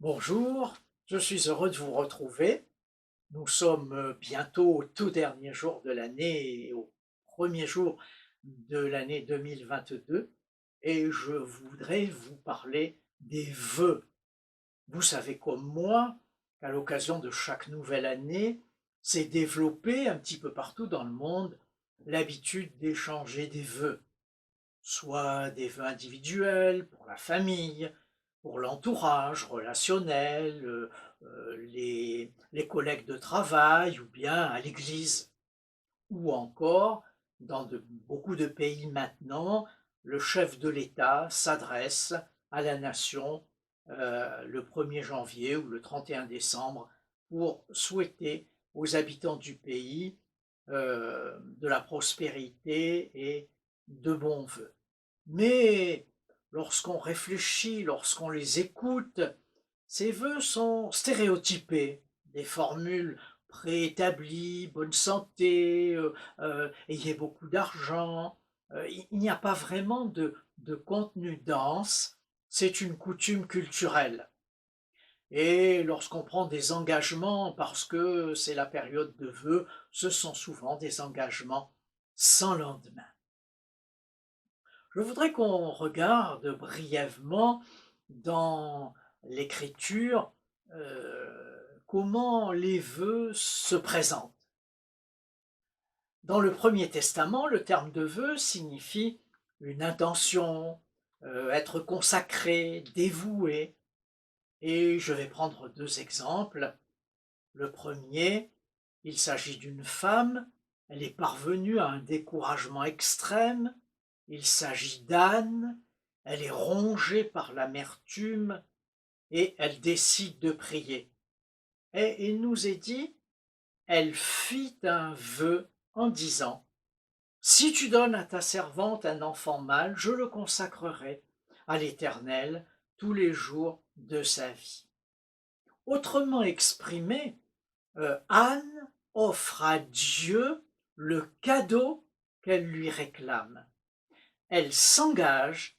Bonjour, je suis heureux de vous retrouver. Nous sommes bientôt au tout dernier jour de l'année et au premier jour de l'année 2022 et je voudrais vous parler des vœux. Vous savez comme moi qu'à l'occasion de chaque nouvelle année, s'est développée un petit peu partout dans le monde l'habitude d'échanger des vœux, soit des vœux individuels pour la famille, pour l'entourage relationnel, les collègues de travail ou bien à l'église. Ou encore, dans beaucoup de pays maintenant, le chef de l'État s'adresse à la nation le 1er janvier ou le 31 décembre pour souhaiter aux habitants du pays de la prospérité et de bons vœux. Mais lorsqu'on réfléchit, lorsqu'on les écoute, ces vœux sont stéréotypés, des formules préétablies, bonne santé, ayez beaucoup d'argent. Il n'y a pas vraiment de contenu dense, c'est une coutume culturelle. Et lorsqu'on prend des engagements, parce que c'est la période de vœux, ce sont souvent des engagements sans lendemain. Je voudrais qu'on regarde brièvement dans l'Écriture comment les vœux se présentent. Dans le Premier Testament, le terme de vœu signifie une intention, être consacré, dévoué. Et je vais prendre deux exemples. Le premier, il s'agit d'une femme, elle est parvenue à un découragement extrême. Il s'agit d'Anne, elle est rongée par l'amertume et elle décide de prier. Et il nous est dit, elle fit un vœu en disant, si tu donnes à ta servante un enfant mâle, je le consacrerai à l'Éternel tous les jours de sa vie. Autrement exprimé, Anne offre à Dieu le cadeau qu'elle lui réclame. Elle s'engage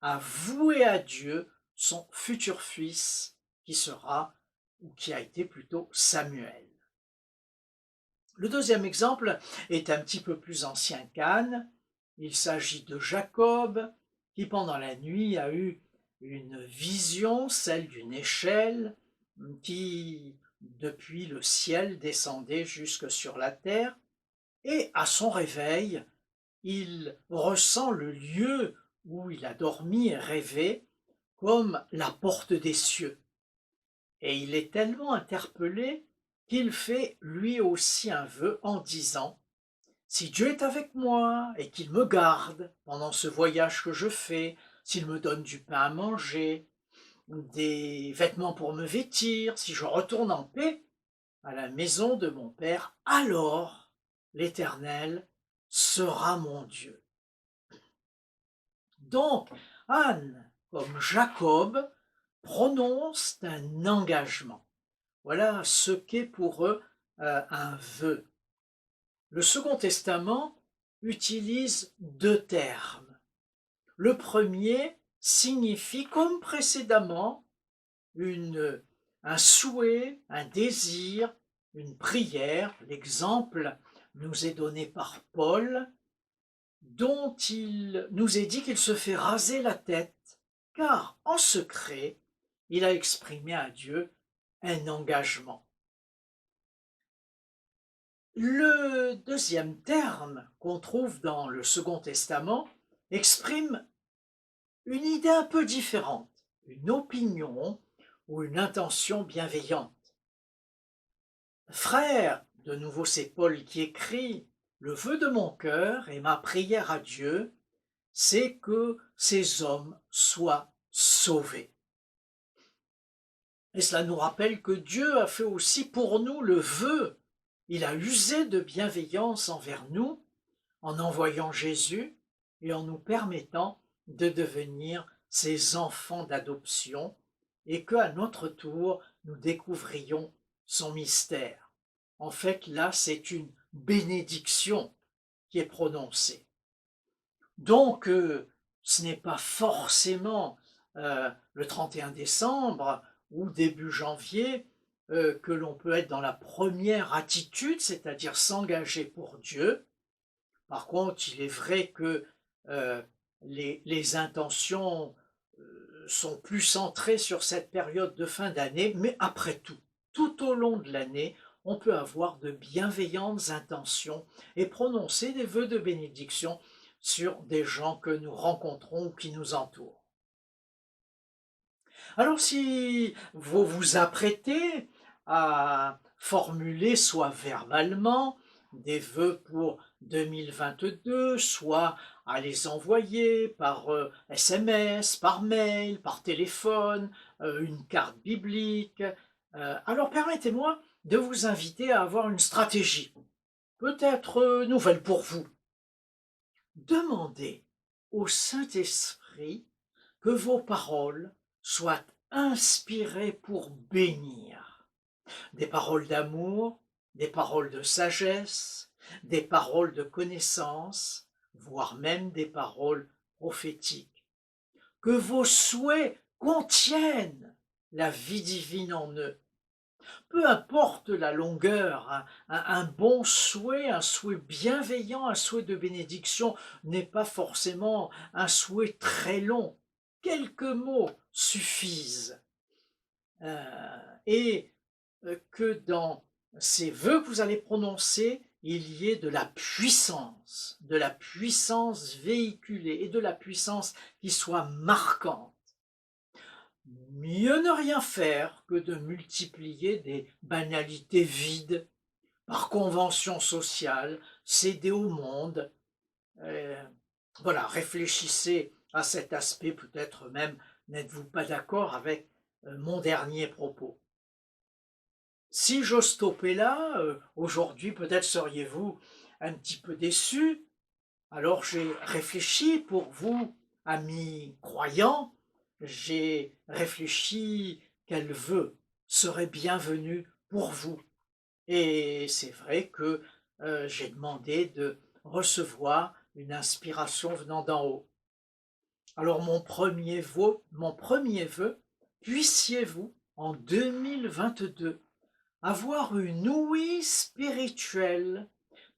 à vouer à Dieu son futur fils qui sera, ou qui a été plutôt Samuel. Le deuxième exemple est un petit peu plus ancien qu'Anne. Il s'agit de Jacob qui pendant la nuit a eu une vision, celle d'une échelle qui depuis le ciel descendait jusque sur la terre et à son réveil, il ressent le lieu où il a dormi et rêvé comme la porte des cieux. Et il est tellement interpellé qu'il fait lui aussi un vœu en disant « Si Dieu est avec moi et qu'il me garde pendant ce voyage que je fais, s'il me donne du pain à manger, des vêtements pour me vêtir, si je retourne en paix à la maison de mon Père, alors l'Éternel sera mon Dieu. » Donc, Anne, comme Jacob, prononcent un engagement. Voilà ce qu'est pour eux un vœu. Le Second Testament utilise deux termes. Le premier signifie, comme précédemment, un souhait, un désir, une prière. L'exemple nous est donné par Paul, dont il nous est dit qu'il se fait raser la tête, car en secret, il a exprimé à Dieu un engagement. Le deuxième terme qu'on trouve dans le Second Testament exprime une idée un peu différente, une opinion ou une intention bienveillante. Frères, de nouveau c'est Paul qui écrit, le vœu de mon cœur et ma prière à Dieu, c'est que ces hommes soient sauvés. Et cela nous rappelle que Dieu a fait aussi pour nous le vœu. Il a usé de bienveillance envers nous en envoyant Jésus et en nous permettant de devenir ses enfants d'adoption et qu'à notre tour, nous découvrions son mystère. En fait, là, c'est une bénédiction qui est prononcée. Donc, ce n'est pas forcément le 31 décembre ou début janvier, que l'on peut être dans la première attitude, c'est-à-dire s'engager pour Dieu. Par contre, il est vrai que les intentions sont plus centrées sur cette période de fin d'année, mais après tout, tout au long de l'année, on peut avoir de bienveillantes intentions et prononcer des vœux de bénédiction sur des gens que nous rencontrons ou qui nous entourent. Alors si vous vous apprêtez à formuler soit verbalement des vœux pour 2022, soit à les envoyer par SMS, par mail, par téléphone, une carte biblique, alors permettez-moi de vous inviter à avoir une stratégie, peut-être nouvelle pour vous. Demandez au Saint-Esprit que vos paroles soient inspirées pour bénir. Des paroles d'amour, des paroles de sagesse, des paroles de connaissance, voire même des paroles prophétiques. Que vos souhaits contiennent la vie divine en eux. Peu importe la longueur, un bon souhait, un souhait bienveillant, un souhait de bénédiction n'est pas forcément un souhait très long. Quelques mots suffisent. Et que dans ces vœux que vous allez prononcer, il y ait de la puissance véhiculée et de la puissance qui soit marquante. Mieux ne rien faire que de multiplier des banalités vides, par convention sociale, céder au monde. Euh, voilà, réfléchissez à cet aspect, peut-être même n'êtes-vous pas d'accord avec mon dernier propos. Si je stoppais là, aujourd'hui peut-être seriez-vous un petit peu déçus. Alors j'ai réfléchi pour vous, amis croyants, j'ai réfléchi quel vœu serait bienvenu pour vous. Et c'est vrai que j'ai demandé de recevoir une inspiration venant d'en haut. Alors mon premier vœu, puissiez-vous en 2022 avoir une ouïe spirituelle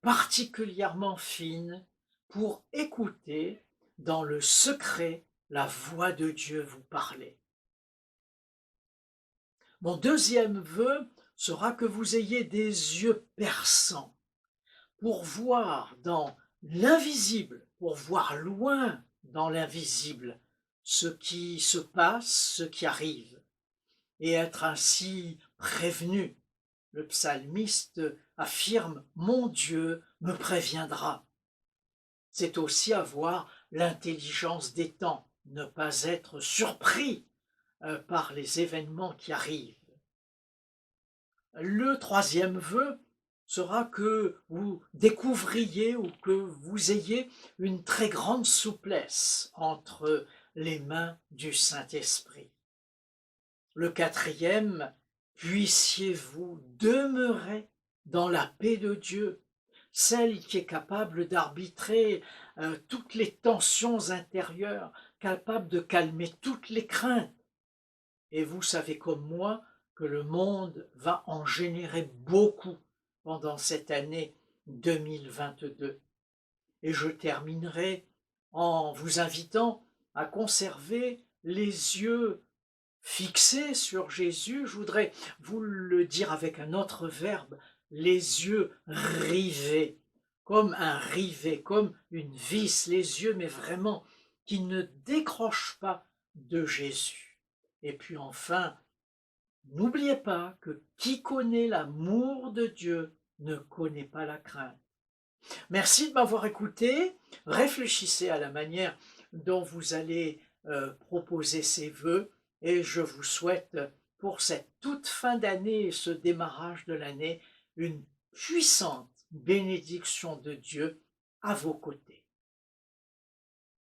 particulièrement fine pour écouter dans le secret la voix de Dieu vous parler. Mon deuxième vœu sera que vous ayez des yeux perçants pour voir dans l'invisible, pour voir loin dans l'invisible ce qui se passe, ce qui arrive, et être ainsi prévenu. Le psalmiste affirme « Mon Dieu me préviendra ». C'est aussi avoir l'intelligence des temps, ne pas être surpris par les événements qui arrivent. Le troisième vœu sera que vous découvriez ou que vous ayez une très grande souplesse entre les mains du Saint-Esprit. Le quatrième, puissiez-vous demeurer dans la paix de Dieu, celle qui est capable d'arbitrer toutes les tensions intérieures, capable de calmer toutes les craintes. Et vous savez comme moi que le monde va en générer beaucoup pendant cette année 2022. Et je terminerai en vous invitant à conserver les yeux fixés sur Jésus. Je voudrais vous le dire avec un autre verbe, les yeux rivés, comme un rivet, comme une vis, les yeux, mais vraiment qui ne décrochent pas de Jésus. Et puis enfin, n'oubliez pas que qui connaît l'amour de Dieu ne connaît pas la crainte. Merci de m'avoir écouté. Réfléchissez à la manière dont vous allez proposer ces vœux et je vous souhaite pour cette toute fin d'année et ce démarrage de l'année une puissante bénédiction de Dieu à vos côtés.